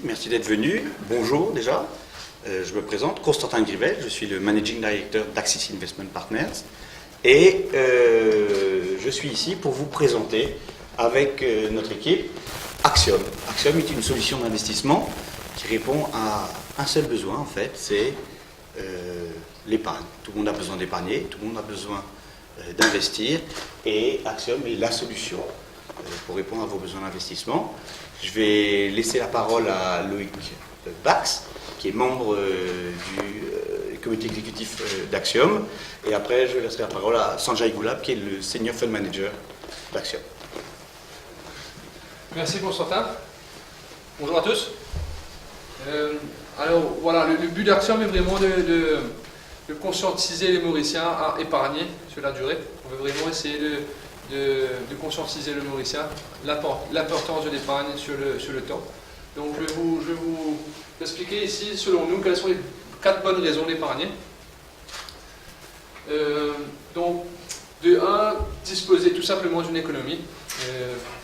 Merci d'être venu. Bonjour déjà. Je me présente, Constantin Grivel, je suis le Managing Director d'Axis Investment Partners et je suis ici pour vous présenter avec notre équipe Axiom. Axiom est une solution d'investissement qui répond à un seul besoin en fait, c'est l'épargne. Tout le monde a besoin d'épargner, tout le monde a besoin d'investir et Axiom est la solution pour répondre à vos besoins d'investissement. Je vais laisser la parole à Loïc Bax, qui est membre du comité exécutif d'Axiom. Et après, je laisserai la parole à Sanjay Gulab, qui est le Senior Fund Manager d'Axiom. Merci Constantin. Bonjour à tous. Alors voilà, le but d'Axiom est vraiment de conscientiser les Mauriciens à épargner sur la durée. On veut vraiment essayer de conscientiser le Mauricien l'importance de l'épargne sur le temps. Donc je vais vous expliquer ici, selon nous, quelles sont les 4 bonnes raisons d'épargner. Donc, de 1, disposer tout simplement d'une économie.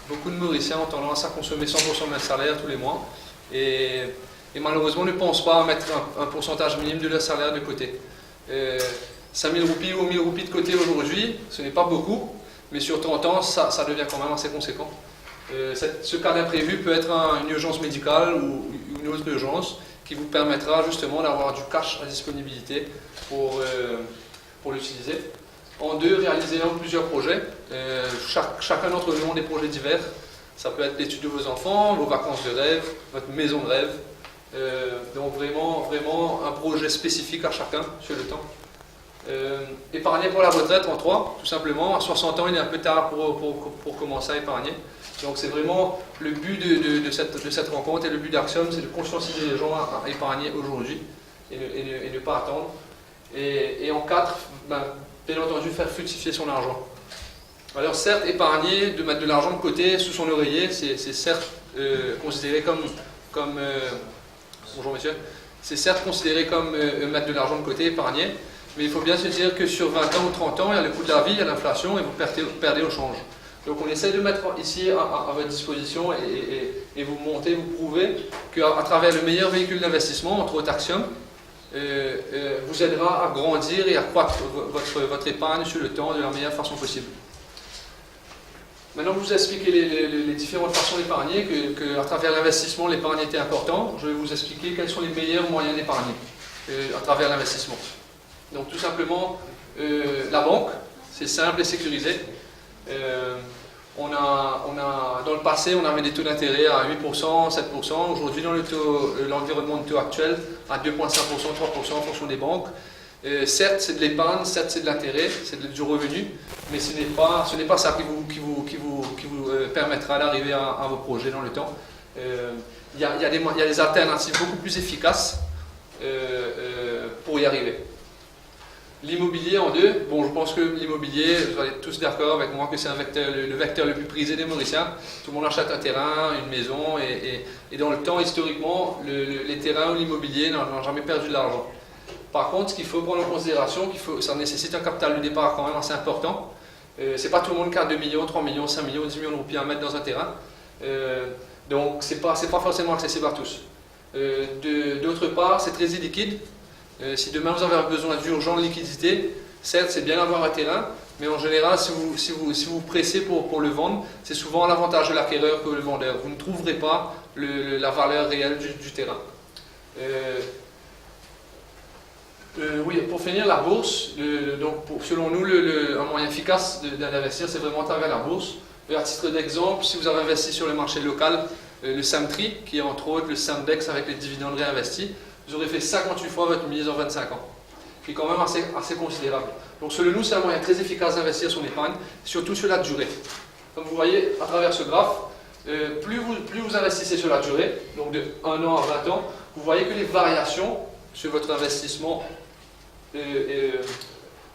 Beaucoup de Mauriciens ont tendance à consommer 100% de leur salaire tous les mois et malheureusement ne pensent pas à mettre un pourcentage minime de leur salaire de côté. 5 000 roupies ou 1 000 roupies de côté aujourd'hui, ce n'est pas beaucoup, mais sur 30 ans, ça devient quand même assez conséquent. Ce cas d'imprévu peut être une urgence médicale ou une autre urgence qui vous permettra justement d'avoir du cash à disponibilité pour l'utiliser. En 2, réaliser plusieurs projets. Chacun d'entre nous a des projets divers. Ça peut être l'étude de vos enfants, vos vacances de rêve, votre maison de rêve. Donc vraiment un projet spécifique à chacun sur le temps. Épargner pour la retraite en 3, tout simplement. À 60 ans, il est un peu tard pour commencer à épargner. Donc c'est vraiment le but de cette rencontre et le but d'Axiom, c'est de conscientiser les gens à épargner aujourd'hui et ne pas attendre. Et en 4, bien entendu, faire fructifier son argent. Alors certes, épargner, de mettre de l'argent de côté sous son oreiller, c'est certes considéré comme bonjour monsieur, c'est certes considéré comme mettre de l'argent de côté, épargner, mais il faut bien se dire que sur 20 ans ou 30 ans, il y a le coût de la vie, il y a l'inflation et vous perdez au change. Donc on essaie de mettre ici à votre disposition et vous montrer, vous prouver qu'à travers le meilleur véhicule d'investissement, entre autres Axiom, vous aidera à grandir et à croître votre épargne sur le temps de la meilleure façon possible. Maintenant que je vous ai expliqué les différentes façons d'épargner, qu'à travers l'investissement, l'épargne était important, je vais vous expliquer quels sont les meilleurs moyens d'épargner à travers l'investissement. Donc tout simplement, la banque, c'est simple et sécurisé. Dans le passé, on avait des taux d'intérêt à 8%, 7%. Aujourd'hui, dans l'environnement de taux actuel, à 2,5%, 3% en fonction des banques. Certes, c'est de l'épargne, certes, c'est de l'intérêt, c'est du revenu, mais ce n'est pas ça qui vous permettra d'arriver à vos projets dans le temps. Il y a des alternatives beaucoup plus efficaces pour y arriver. L'immobilier en 2, bon je pense que l'immobilier, vous allez être tous d'accord avec moi que c'est le vecteur le plus prisé des Mauriciens. Tout le monde achète un terrain, une maison et dans le temps historiquement, les terrains ou l'immobilier n'ont jamais perdu de l'argent. Par contre, ce qu'il faut prendre en considération, ça nécessite un capital de départ quand même assez important. C'est pas tout le monde qui a 2 millions, 3 millions, 5 millions, 10 millions de roupies à mettre dans un terrain. Donc c'est pas forcément accessible à tous. D'autre part, c'est très illiquide. Si demain vous avez besoin d'urgent de liquidité, certes c'est bien d'avoir un terrain, mais en général si vous pressez pour le vendre, c'est souvent à l'avantage de l'acquéreur que le vendeur. Vous ne trouverez pas la valeur réelle du terrain. Oui, pour finir, la bourse, selon nous, un moyen efficace d'investir, c'est vraiment à travers la bourse. À titre d'exemple, si vous avez investi sur le marché local, le Samtree, qui est entre autres le Samdex avec les dividendes réinvestis, vous aurez fait 58 fois votre mise en 25 ans, qui est quand même assez considérable. Donc selon nous, c'est un moyen très efficace d'investir son épargne, surtout sur la durée. Comme vous voyez à travers ce graphe, plus vous investissez sur la durée, donc de 1 an à 20 ans, vous voyez que les variations sur votre investissement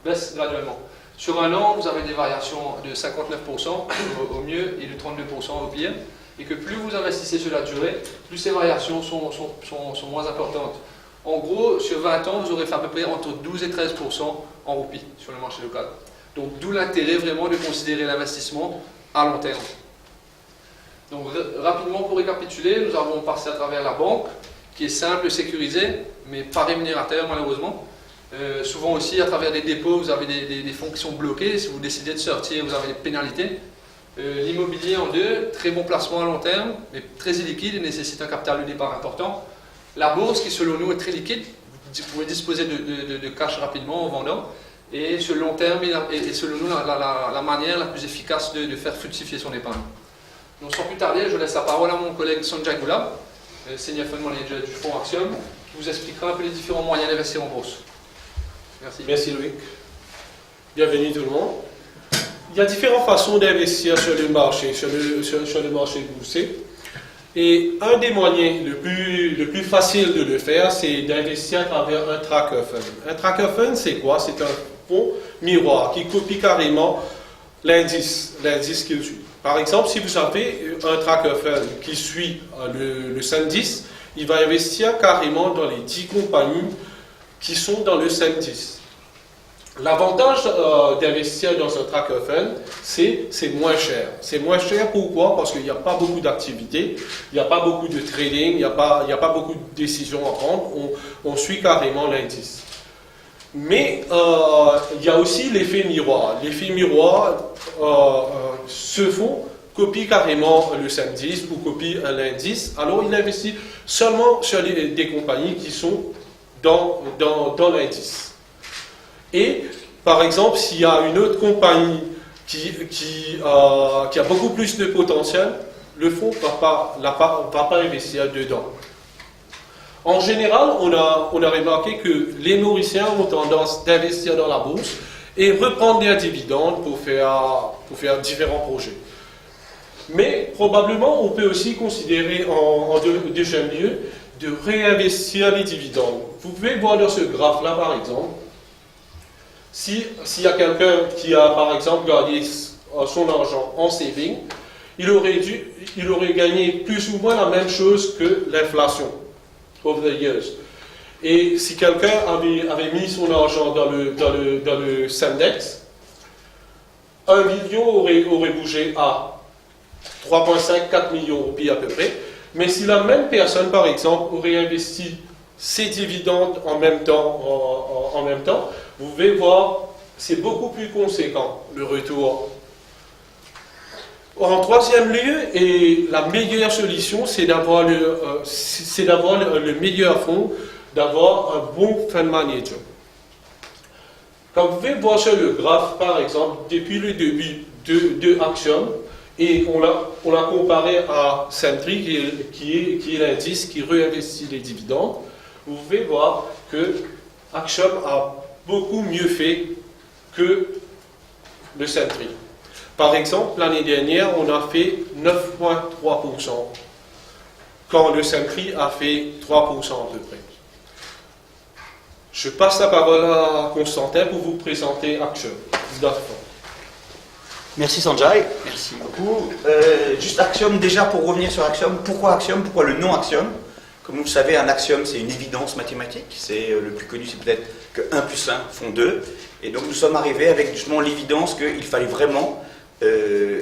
baissent graduellement. Sur 1 an, vous avez des variations de 59% au mieux et de 32% au pire. Et que plus vous investissez sur la durée, plus ces variations sont moins importantes. En gros, sur 20 ans, vous aurez fait à peu près entre 12 et 13% en roupies sur le marché local. Donc d'où l'intérêt vraiment de considérer l'investissement à long terme. Donc rapidement pour récapituler, nous avons passé à travers la banque, qui est simple et sécurisée, mais pas rémunérateur malheureusement. Souvent aussi à travers des dépôts, vous avez des fonds qui sont bloqués, si vous décidez de sortir, vous avez des pénalités. L'immobilier en deux, très bon placement à long terme, mais très illiquide et nécessite un capital de départ important. La bourse qui selon nous est très liquide, vous pouvez disposer de cash rapidement en vendant. Et ce long terme est selon nous la manière la plus efficace de faire fructifier son épargne. Donc sans plus tarder, je laisse la parole à mon collègue Sanjay Gulab, Senior Fund Manager du fonds Axiom, qui vous expliquera un peu les différents moyens d'investir en bourse. Merci. Merci Loïc. Bienvenue tout le monde. Il y a différentes façons d'investir sur le marché, sur le marché boursier. Et un des moyens le plus facile de le faire, c'est d'investir à travers un tracker fund. Un tracker fund, c'est quoi? C'est un fonds miroir qui copie carrément l'indice qu'il suit. Par exemple, si vous avez un tracker fund qui suit le SEM10, il va investir carrément dans les 10 compagnies qui sont dans le SEM10. L'avantage d'investir dans un tracker fund, c'est moins cher. C'est moins cher pourquoi? Parce qu'il n'y a pas beaucoup d'activités, il n'y a pas beaucoup de trading, il n'y a pas beaucoup de décisions à prendre, on suit carrément l'indice. Mais il y a aussi l'effet miroir. L'effet miroir, ce fonds copie carrément le SEM10 ou copie l'indice, alors il investit seulement sur des compagnies qui sont dans l'indice. Et, par exemple, s'il y a une autre compagnie qui a beaucoup plus de potentiel, le fonds ne va pas investir dedans. En général, on a remarqué que les Mauriciens ont tendance d'investir dans la bourse et reprendre des dividendes pour faire différents projets. Mais probablement, on peut aussi considérer en deuxième lieu de réinvestir les dividendes. Vous pouvez voir dans ce graphe-là, par exemple, s'il y a quelqu'un qui a, par exemple, gardé son argent en saving, il aurait gagné plus ou moins la même chose que l'inflation over the years. Et si quelqu'un avait mis son argent dans le SEMDEX, 1 million aurait bougé à 3,5-4 millions de roupies à peu près. Mais si la même personne, par exemple, aurait investi ses dividendes en même temps, vous pouvez voir, c'est beaucoup plus conséquent, le retour. En troisième lieu, et la meilleure solution, c'est d'avoir le meilleur fonds, d'avoir un bon fund manager. Comme vous pouvez voir sur le graphe, par exemple, depuis le début de Axiom, et on l'a comparé à Sentry, qui est l'indice qui réinvestit les dividendes, vous pouvez voir que Axiom a beaucoup mieux fait que le Sentry. Par exemple, l'année dernière, on a fait 9,3%, quand le Sentry a fait 3% à peu près. Je passe la parole à Constantin pour vous présenter Axiom. Merci Sanjay, merci beaucoup. Juste Axiom, déjà pour revenir sur Axiom, pourquoi Axiom, pourquoi le nom Axiom? Comme vous le savez, un axiome, c'est une évidence mathématique. C'est le plus connu, c'est peut-être que 1 plus 1 font 2. Et donc nous sommes arrivés avec justement l'évidence qu'il fallait vraiment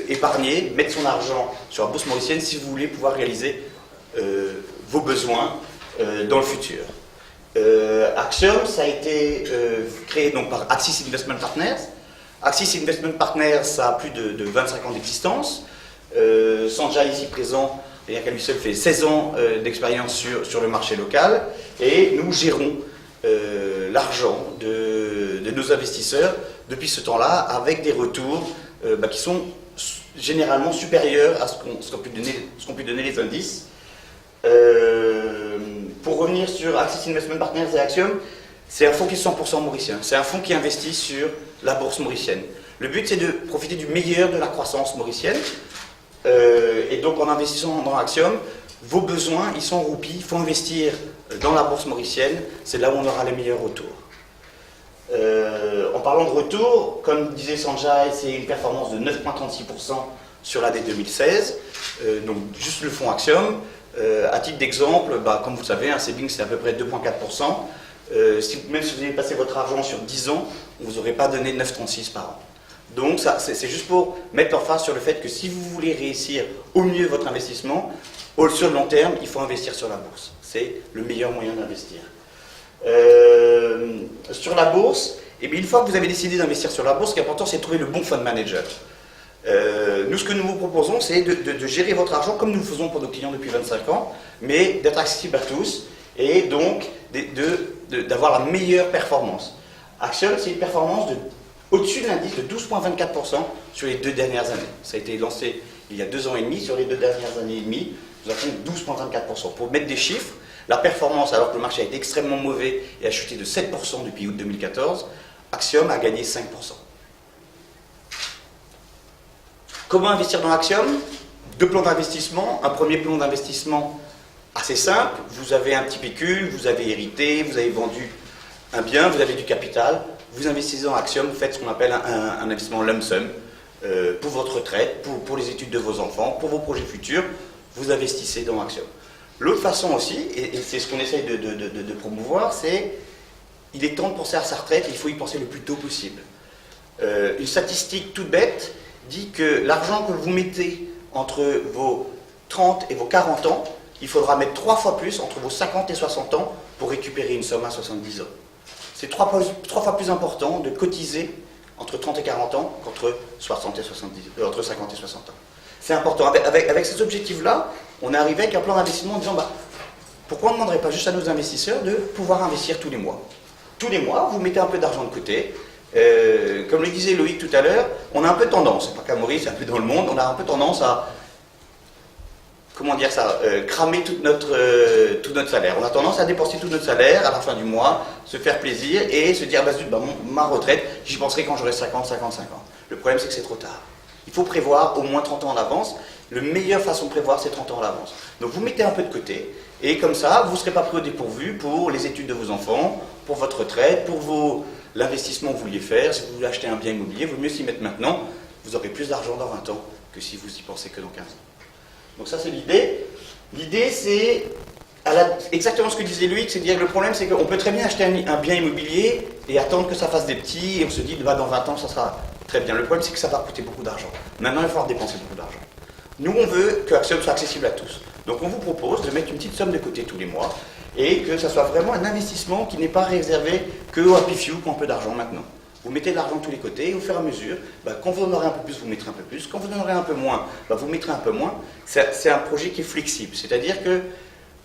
épargner, mettre son argent sur la bourse mauricienne si vous voulez pouvoir réaliser vos besoins dans le futur. Axiom, ça a été créé donc par Axis Investment Partners. Axis Investment Partners, ça a plus de 25 ans d'existence. Sanjay, ici présent, c'est-à-dire qu'à lui seul fait 16 ans d'expérience sur le marché local, et nous gérons l'argent de nos investisseurs depuis ce temps-là avec des retours qui sont généralement supérieurs à ce qu'ont pu donner les indices. Pour revenir sur Axis Investment Partners et Axiom, c'est un fonds qui est 100% mauricien, c'est un fonds qui investit sur la bourse mauricienne. Le but, c'est de profiter du meilleur de la croissance mauricienne. Et donc en investissant dans Axiom, vos besoins, ils sont en roupies, il faut investir dans la bourse mauricienne, c'est là où on aura les meilleurs retours. En parlant de retour, comme disait Sanjay, c'est une performance de 9,36% sur l'année 2016, donc juste le fonds Axiom. À titre d'exemple, comme vous le savez, un saving c'est à peu près 2,4%. Même si vous avez passé votre argent sur 10 ans, on ne vous aurait pas donné 9,36 par an. Donc c'est juste pour mettre en face sur le fait que si vous voulez réussir au mieux votre investissement, sur le long terme, il faut investir sur la bourse. C'est le meilleur moyen d'investir. Sur la bourse, et bien une fois que vous avez décidé d'investir sur la bourse, ce qui est important, c'est de trouver le bon fund manager. Nous, ce que nous vous proposons, c'est de gérer votre argent comme nous le faisons pour nos clients depuis 25 ans, mais d'être accessible à tous et donc d'avoir la meilleure performance. Axiom, c'est une performance au-dessus de l'indice de 12,24% sur les 2 dernières années. Ça a été lancé il y a 2 ans et demi. Sur les 2 dernières années et demie, nous avons 12,24%. Pour mettre des chiffres, la performance, alors que le marché a été extrêmement mauvais et a chuté de 7% depuis août 2014, Axiom a gagné 5%. Comment investir dans Axiom? 2 plans d'investissement. Un premier plan d'investissement assez simple. Vous avez un petit pécule, vous avez hérité, vous avez vendu un bien, vous avez du capital. Vous investissez dans Axiom, vous faites ce qu'on appelle un investissement lump sum pour votre retraite, pour les études de vos enfants, pour vos projets futurs. Vous investissez dans Axiom. L'autre façon aussi, et c'est ce qu'on essaye de promouvoir, c'est il est temps de penser à sa retraite et il faut y penser le plus tôt possible. Une statistique toute bête dit que l'argent que vous mettez entre vos 30 et vos 40 ans, il faudra mettre 3 fois plus entre vos 50 et 60 ans pour récupérer une somme à 70 ans. C'est 3 fois plus important de cotiser entre 30 et 40 ans qu'entre 50 et 60 ans. C'est important. Avec ces objectifs-là, on est arrivé avec un plan d'investissement en disant pourquoi on ne demanderait pas juste à nos investisseurs de pouvoir investir tous les mois. Tous les mois, vous mettez un peu d'argent de côté. Comme le disait Loïc tout à l'heure, on a un peu tendance, c'est pas qu'à Maurice, c'est un peu dans le monde, on a un peu tendance à cramer tout notre salaire. On a tendance à dépenser tout notre salaire à la fin du mois, se faire plaisir et se dire ma retraite, j'y penserai quand j'aurai 50, 55 ans. Le problème, c'est que c'est trop tard. Il faut prévoir au moins 30 ans en avance. La meilleure façon de prévoir, c'est 30 ans en avance. Donc vous mettez un peu de côté et comme ça, vous ne serez pas pris au dépourvu pour les études de vos enfants, pour votre retraite, pour l'investissement que vous vouliez faire. Si vous voulez acheter un bien immobilier, il vaut mieux s'y mettre maintenant. Vous aurez plus d'argent dans 20 ans que si vous y pensez que dans 15 ans. Donc ça, c'est l'idée. L'idée, c'est exactement ce que disait Loïc, c'est de dire que le problème, c'est qu'on peut très bien acheter un bien immobilier et attendre que ça fasse des petits, et on se dit, dans 20 ans, ça sera très bien. Le problème, c'est que ça va coûter beaucoup d'argent. Maintenant, il va falloir dépenser beaucoup d'argent. Nous, on veut que Axiom soit accessible à tous. Donc, on vous propose de mettre une petite somme de côté tous les mois, et que ça soit vraiment un investissement qui n'est pas réservé qu'au happy few qui ont un peu d'argent maintenant. Vous mettez de l'argent de tous les côtés, et au fur et à mesure, quand vous en aurez un peu plus, vous mettrez un peu plus. Quand vous en aurez un peu moins, vous mettrez un peu moins. C'est un projet qui est flexible. C'est-à-dire que,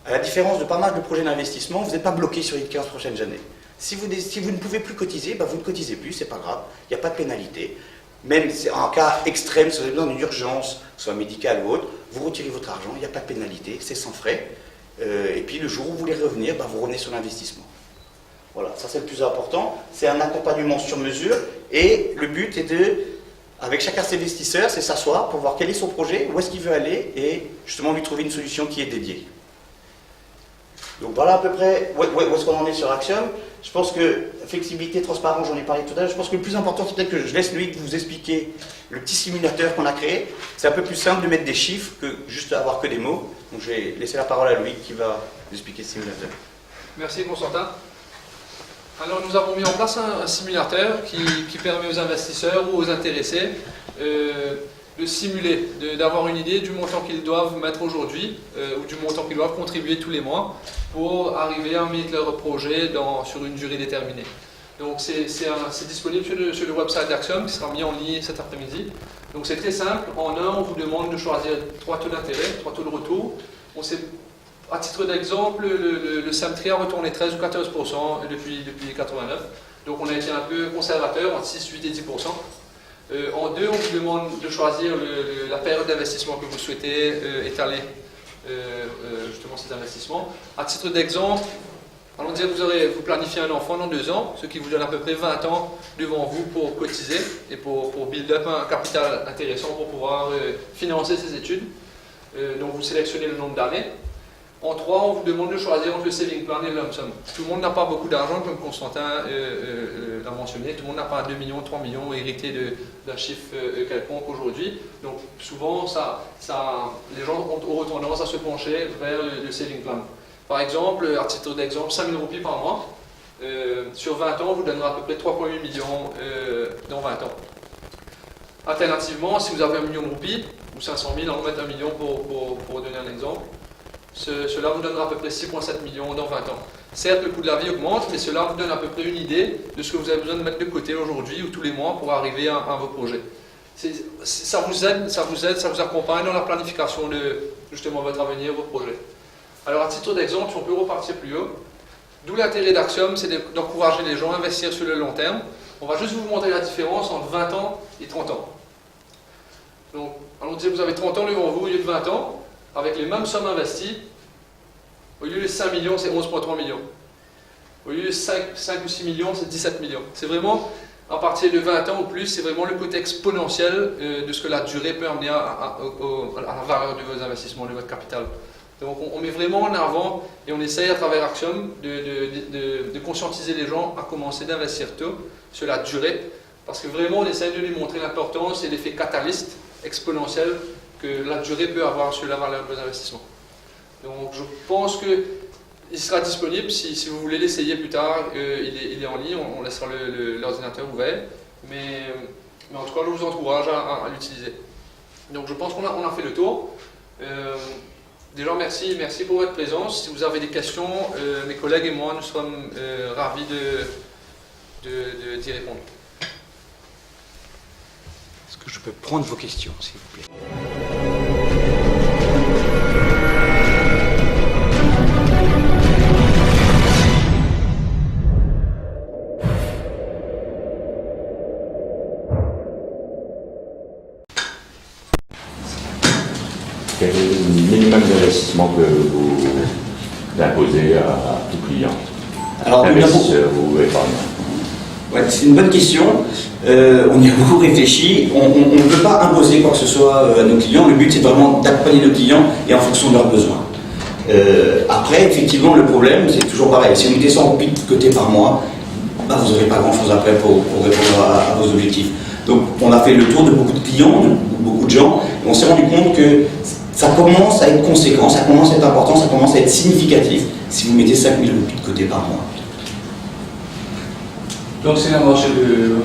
à la différence de pas mal de projets d'investissement, vous n'êtes pas bloqué sur les 15 prochaines années. Si vous ne pouvez plus cotiser, vous ne cotisez plus, c'est pas grave. Il n'y a pas de pénalité. Même en cas extrême, si vous avez besoin d'une urgence, soit médicale ou autre, vous retirez votre argent, il n'y a pas de pénalité, c'est sans frais. Et puis le jour où vous voulez revenir, vous revenez sur l'investissement. Voilà, ça c'est le plus important. C'est un accompagnement sur mesure. Et le but est avec chacun de ses investisseurs, c'est s'asseoir pour voir quel est son projet, où est-ce qu'il veut aller, et justement lui trouver une solution qui est dédiée. Donc voilà à peu près où est-ce qu'on en est sur Axiom. Je pense que flexibilité, transparence, j'en ai parlé tout à l'heure. Je pense que le plus important, c'est peut-être que je laisse Loïc vous expliquer le petit simulateur qu'on a créé. C'est un peu plus simple de mettre des chiffres que juste avoir que des mots. Donc je vais laisser la parole à Loïc qui va vous expliquer le simulateur. Merci Constantin. Alors nous avons mis en place un simulateur qui permet aux investisseurs ou aux intéressés de simuler, d'avoir une idée du montant qu'ils doivent mettre aujourd'hui ou du montant qu'ils doivent contribuer tous les mois pour arriver à mettre leur projet sur une durée déterminée. Donc c'est disponible sur le website d'Axiom qui sera mis en ligne cet après-midi. Donc c'est très simple. En un, on vous demande de choisir 3 taux d'intérêt, 3 taux de retour. À titre d'exemple, le Samtree a retourné 13 ou 14% depuis 89. Donc on a été un peu conservateur, entre 6, 8 et 10%. En deux, on vous demande de choisir la période d'investissement que vous souhaitez étaler justement cet investissement. À titre d'exemple, allons dire vous planifiez un enfant dans 2 ans, ce qui vous donne à peu près 20 ans devant vous pour cotiser et pour build up un capital intéressant pour pouvoir financer ses études. Donc vous sélectionnez le nombre d'années. En 3, on vous demande de choisir entre le saving plan et le lump sum. Tout le monde n'a pas beaucoup d'argent, comme Constantin l'a mentionné. Tout le monde n'a pas 2 millions, 3 millions hérité d'un chiffre quelconque aujourd'hui. Donc souvent, les gens auront tendance à se pencher vers le saving plan. Par exemple, à titre d'exemple, 5 000 roupies par mois. Sur 20 ans, on vous donnera à peu près 3,8 millions dans 20 ans. Alternativement, si vous avez 1 million de roupies, ou 500 000, on va mettre 1 million pour donner un exemple, cela vous donnera à peu près 6,7 millions dans 20 ans. Certes, le coût de la vie augmente, mais cela vous donne à peu près une idée de ce que vous avez besoin de mettre de côté aujourd'hui ou tous les mois pour arriver à vos projets. Ça vous aide, ça vous accompagne dans la planification de justement votre avenir, vos projets. Alors à titre d'exemple, si on peut repartir plus haut, d'où l'intérêt d'Axiom, c'est d'encourager les gens à investir sur le long terme. On va juste vous montrer la différence entre 20 ans et 30 ans. Donc, allons dire que vous avez 30 ans devant vous au lieu de 20 ans, avec les mêmes sommes investies. Au lieu de 5 millions, c'est 11,3 millions. Au lieu de 5 ou 6 millions, c'est 17 millions. C'est vraiment, à partir de 20 ans ou plus, c'est vraiment le côté exponentiel de ce que la durée peut amener à la valeur de vos investissements, de votre capital. Donc on met vraiment en avant et on essaye à travers Axiom de conscientiser les gens à commencer d'investir tôt sur la durée, parce que vraiment on essaye de lui montrer l'importance et l'effet catalyste exponentiel que la durée peut avoir sur la valeur de vos investissements. Donc je pense qu'il sera disponible si vous voulez l'essayer plus tard, il est en ligne, on laissera l'ordinateur ouvert, mais en tout cas je vous encourage à l'utiliser. Donc je pense qu'on a fait le tour. Déjà merci pour votre présence. Si vous avez des questions, mes collègues et moi nous sommes ravis d'y répondre. Est-ce que je peux prendre vos questions, s'il vous plaît? Quel est le minimum d'investissement que vous imposez à tout client, investisseur ou épargnant? Ouais, c'est une bonne question. On y a beaucoup réfléchi. On ne peut pas imposer quoi que ce soit à nos clients. Le but, c'est vraiment d'accompagner nos clients et en fonction de leurs besoins. Après, effectivement, le problème, c'est toujours pareil. Si vous mettez 100 roupies de côté par mois, bah, vous n'aurez pas grand-chose après pour répondre à vos objectifs. Donc, on a fait le tour de beaucoup de clients, de beaucoup de gens, et on s'est rendu compte que ça commence à être conséquent, ça commence à être important, ça commence à être significatif si vous mettez 5 000 roupies de côté par mois. Donc c'est un marché de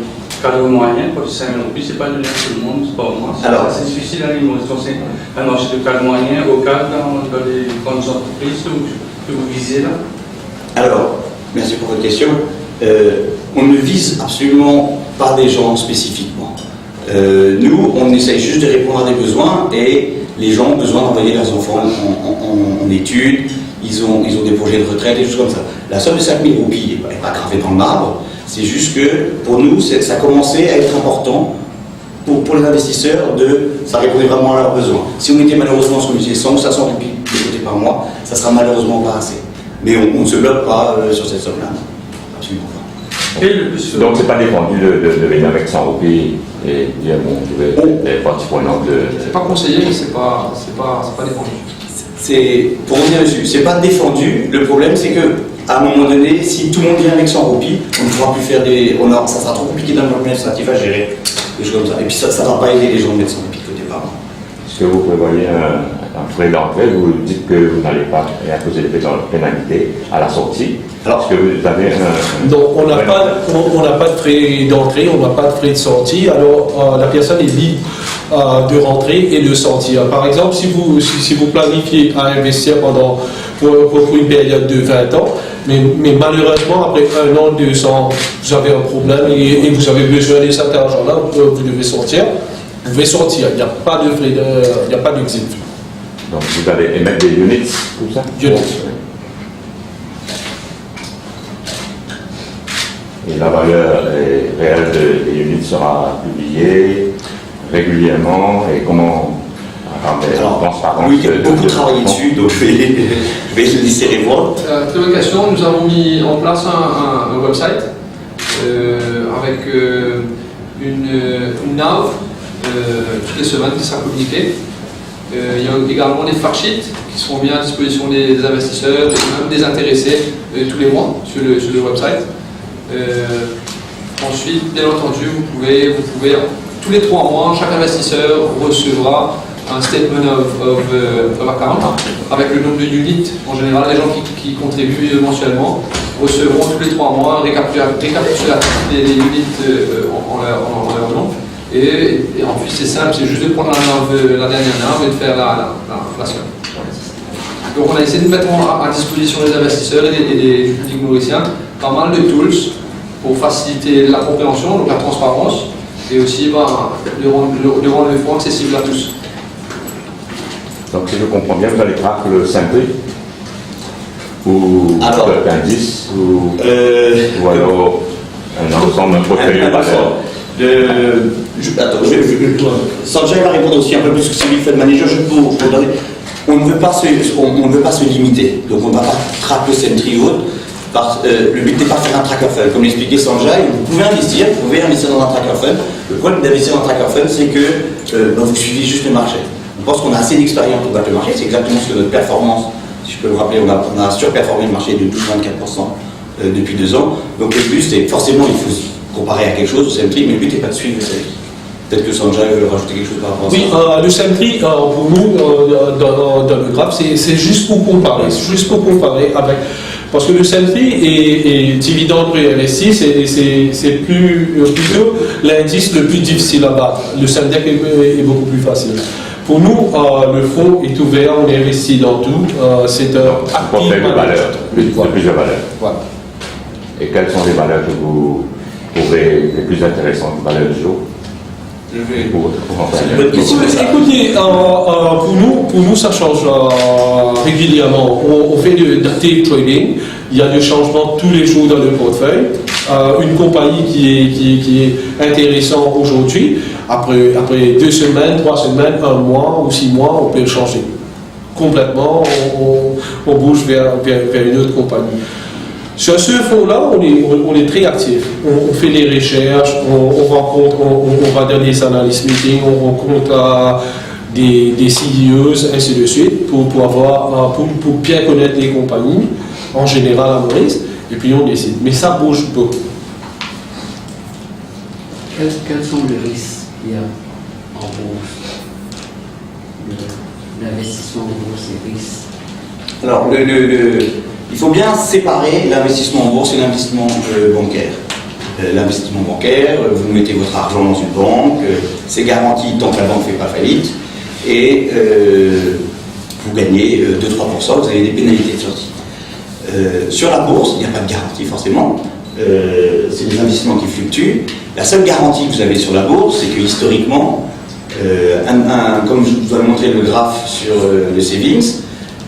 cadre moyen, pour 5 000 roupies, c'est pas donné à tout le monde, c'est pas moi. C'est difficile à l'immobilier. C'est un marché de cadre moyen, au cadre dans les grandes entreprises que vous visez là. Alors, merci pour votre question. On ne vise absolument pas des gens spécifiquement. Nous, on essaye juste de répondre à des besoins et les gens ont besoin d'envoyer leurs enfants en études, ils ont des projets de retraite et des choses comme ça. La somme de 5 000 roupies n'est pas gravée dans le marbre, c'est juste que pour nous, ça commençait à être important pour les investisseurs, ça répondait vraiment à leurs besoins. Si on mettait malheureusement, ce qu'on disait, 100 ou 500 roupies de côté par mois, ça sera malheureusement pas assez. Mais on ne se bloque pas sur cette somme-là, absolument pas. Donc c'est pas défendu de venir avec 100 roupies et dire bon, je vais être partie prenante de... C'est pas conseillé, mais c'est pas défendu. Pour revenir dessus, c'est pas défendu. Le problème, c'est que à un moment donné, si tout le monde vient avec 100 roupies, on ne pourra plus faire ça sera trop compliqué dans le domaine administratif à gérer, des choses comme ça. Et puis ça ne va pas aider les gens de mettre 100 roupies de côté par mois. Est-ce que vous prévoyez un frais d'entrée? Vous dites que vous n'allez pas imposer des pénalités à la sortie. Alors, est-ce que vous avez Donc, on n'a pas de frais d'entrée, on n'a pas de frais de sortie. Alors, la personne est libre de rentrer et de sortir. Par exemple, si vous planifiez à investir pour une période de 20 ans, mais malheureusement, après 1 an, 2 ans, vous avez un problème et vous avez besoin de cet argent-là, vous devez sortir. Vous pouvez sortir, il n'y a pas de frais, il n'y a pas d'exit. Donc vous allez émettre des units, tout ça? Units. Et la valeur réelle des units sera publiée régulièrement et comment? Oui, il y a beaucoup travaillé dessus, donc je vais laisser répondre. Très bonne question. Nous avons mis en place un website avec une nav toutes les semaines qui sera communiquée. Il y a également des fact sheets qui seront mis à disposition des investisseurs, même des intéressés tous les mois sur le website. Ensuite, bien entendu, vous pouvez tous les 3 mois, chaque investisseur recevra un statement of account avec le nombre de units. En général, les gens qui contribuent mensuellement recevront tous les 3 mois un récapitulatif des units en leur nom. Et en plus, c'est simple, c'est juste de prendre la dernière norme et de faire l'inflation. Donc on a essayé de mettre à disposition des investisseurs et des publics mauriciens pas mal de tools pour faciliter la compréhension, donc la transparence, et aussi de rendre le fonds accessible à tous. Donc si je comprends bien, vous allez traquer le Simpli ou l'indice ou alors un ensemble, un portefeuille de valeurs. Sanjay va répondre aussi un peu plus que celui fait de manager. On ne veut pas se limiter, donc on ne va pas traquer le Simpli ou autre. Le but n'est pas de faire un tracker fund. Comme l'expliquait Sanjay, vous pouvez investir dans un tracker fund. Le problème d'investir dans un tracker fund, c'est que vous suivez juste le marché. On pense qu'on a assez d'expérience pour battre le marché. C'est exactement ce que notre performance, si je peux vous rappeler, on a surperformé le marché de 12-24% depuis 2 ans. Donc le but, c'est forcément, il faut se comparer à quelque chose au Simpli, mais le but n'est pas de suivre le Simpli. Peut-être que Sanjay veut rajouter quelque chose par rapport à ça. Oui, le Simpli, pour nous, dans le graphe, c'est juste pour comparer. C'est juste pour comparer avec. Parce que le Simpli et dividende réinvesti, c'est plutôt l'indice le plus difficile à battre. Le Simdex est beaucoup plus facile. Pour nous, le fonds est ouvert, on investit dans tout. C'est un portefeuille de valeurs, de plusieurs valeurs. Voilà. Et quelles sont les valeurs que vous trouvez les plus intéressantes, les valeurs du jour? Écoutez, pour nous, ça change régulièrement. On fait de day trading. Il y a des changements tous les jours dans le portefeuille. Une compagnie qui est intéressante aujourd'hui, après 2 semaines, 3 semaines, 1 mois ou 6 mois, on peut le changer. Complètement, on bouge vers une autre compagnie. Sur ce fonds-là, on est très actif. On fait des recherches, on rencontre, on va dans des analyst meetings, on rencontre des CEOs, ainsi de suite, pour bien connaître les compagnies, en général à Maurice, et puis on décide. Mais ça bouge beaucoup. Quels sont les risques qu'il y a en bourse? L'investissement en bourse et risques? Alors, il faut bien séparer l'investissement en bourse et l'investissement bancaire. L'investissement bancaire, vous mettez votre argent dans une banque, c'est garanti tant que la banque ne fait pas faillite, et vous gagnez 2-3%, vous avez des pénalités de sortie. Sur la bourse, il n'y a pas de garantie forcément, c'est des investissements qui fluctuent. La seule garantie que vous avez sur la bourse, c'est que historiquement, comme je vous avais montré le graphe sur le savings,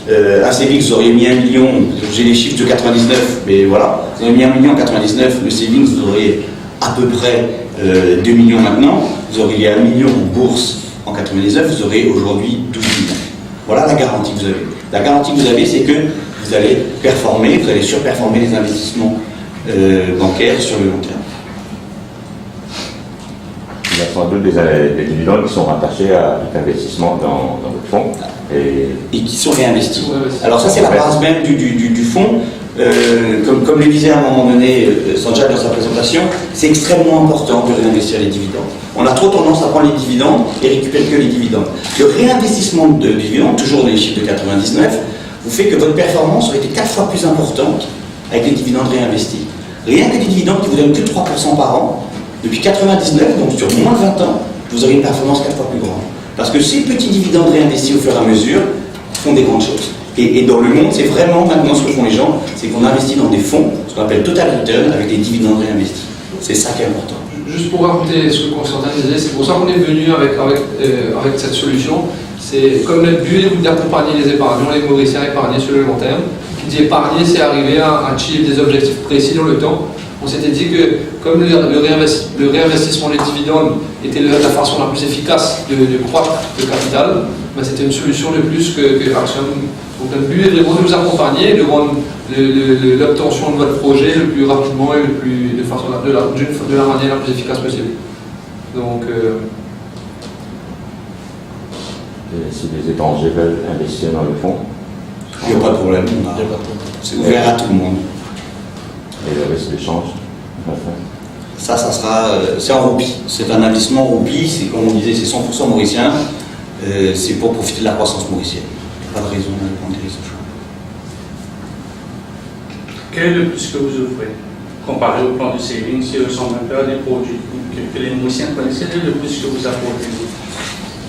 un savings, vous auriez mis 1 million, j'ai les chiffres de 99, mais voilà, vous auriez mis 1 million en 99, le savings, vous auriez à peu près 2 millions maintenant, vous auriez 1 million en bourse en 99, vous aurez aujourd'hui 12 millions. Voilà la garantie que vous avez. La garantie que vous avez, c'est que vous allez performer, vous allez surperformer les investissements bancaires sur le long terme. Il y a sans doute des dividendes qui sont rattachés à tout investissement dans votre fonds. Et qui sont réinvestis. Alors ça, c'est la base même du fonds. Comme le disait à un moment donné Sanjay dans sa présentation, c'est extrêmement important de réinvestir les dividendes. On a trop tendance à prendre les dividendes et récupérer que les dividendes. Le réinvestissement de dividendes, toujours dans les chiffres de 99, vous fait que votre performance aurait été 4 fois plus importante avec les dividendes réinvestis. Rien que des dividendes qui vous donnent que 3% par an, depuis 99, donc sur moins de 20 ans, vous aurez une performance 4 fois plus grande. Parce que ces petits dividendes réinvestis au fur et à mesure font des grandes choses. Et dans le monde, c'est vraiment maintenant ce que font les gens, c'est qu'on investit dans des fonds, ce qu'on appelle total return, avec des dividendes réinvestis. C'est ça qui est important. Juste pour raconter ce que Constantin disait, c'est pour ça qu'on est venu avec cette solution. C'est comme notre but est d'accompagner les épargnants, les Mauriciens épargnés sur le long terme. Qui dit épargner, c'est arriver à achieve des objectifs précis dans le temps. On s'était dit que comme le réinvestissement des dividendes était la façon la plus efficace de croître le capital, ben c'était une solution de plus que Axiom. Donc notre but est vraiment de vous accompagner, de rendre l'obtention de votre projet le plus rapidement et de la manière la plus efficace possible. Donc, si les étrangers veulent investir dans le fonds, il n'y a pas de problème. C'est ouvert à tout le monde. Et le risque de change, ça sera, c'est en roupie. C'est un investissement roupie, c'est comme on disait, c'est 100% mauricien. C'est pour profiter de la croissance mauricienne. Pas de raison de prendre des risques. Quel est le plus que vous offrez? comparé au plan de savings, qui ressemble un peu à des produits que les Mauriciens connaissent? Quel est le plus que vous apportez?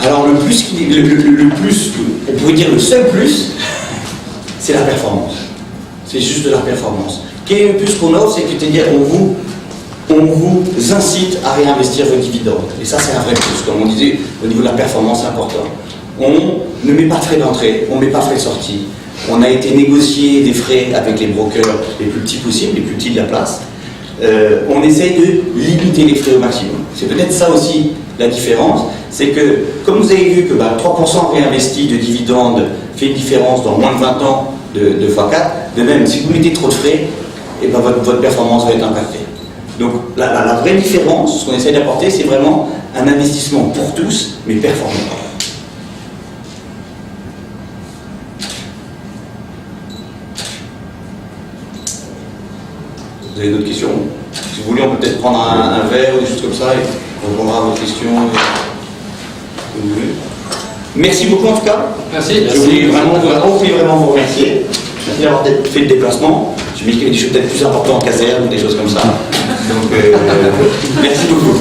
Alors le plus, le plus, on pourrait dire le seul plus, c'est la performance. C'est juste de la performance. Quel est le plus qu'on offre? C'est-à-dire on vous incite à réinvestir vos dividendes. Et ça, c'est un vrai plus. Comme on disait, au niveau de la performance, c'est important. On ne met pas de frais d'entrée, on ne met pas de frais de sortie. On a été négocier des frais avec les brokers les plus petits possibles, les plus petits de la place. On essaye de limiter les frais au maximum. C'est peut-être ça aussi la différence. C'est que, comme vous avez vu que 3% réinvesti de dividendes fait une différence dans moins de 20 ans de x4, de même, si vous mettez trop de frais, et votre performance va être impactée. Donc la vraie différence, ce qu'on essaie d'apporter, c'est vraiment un investissement pour tous, mais performant. Vous avez d'autres questions? Si vous voulez, on peut peut-être prendre un verre ou des choses comme ça et on répondra à vos questions. Vous voulez. Merci beaucoup en tout cas. Merci. Je voulais vraiment vous remercier. Merci d'avoir fait le déplacement. Je me dis qu'il y avait des choses peut-être plus importantes en caserne ou des choses comme ça. Donc, merci beaucoup.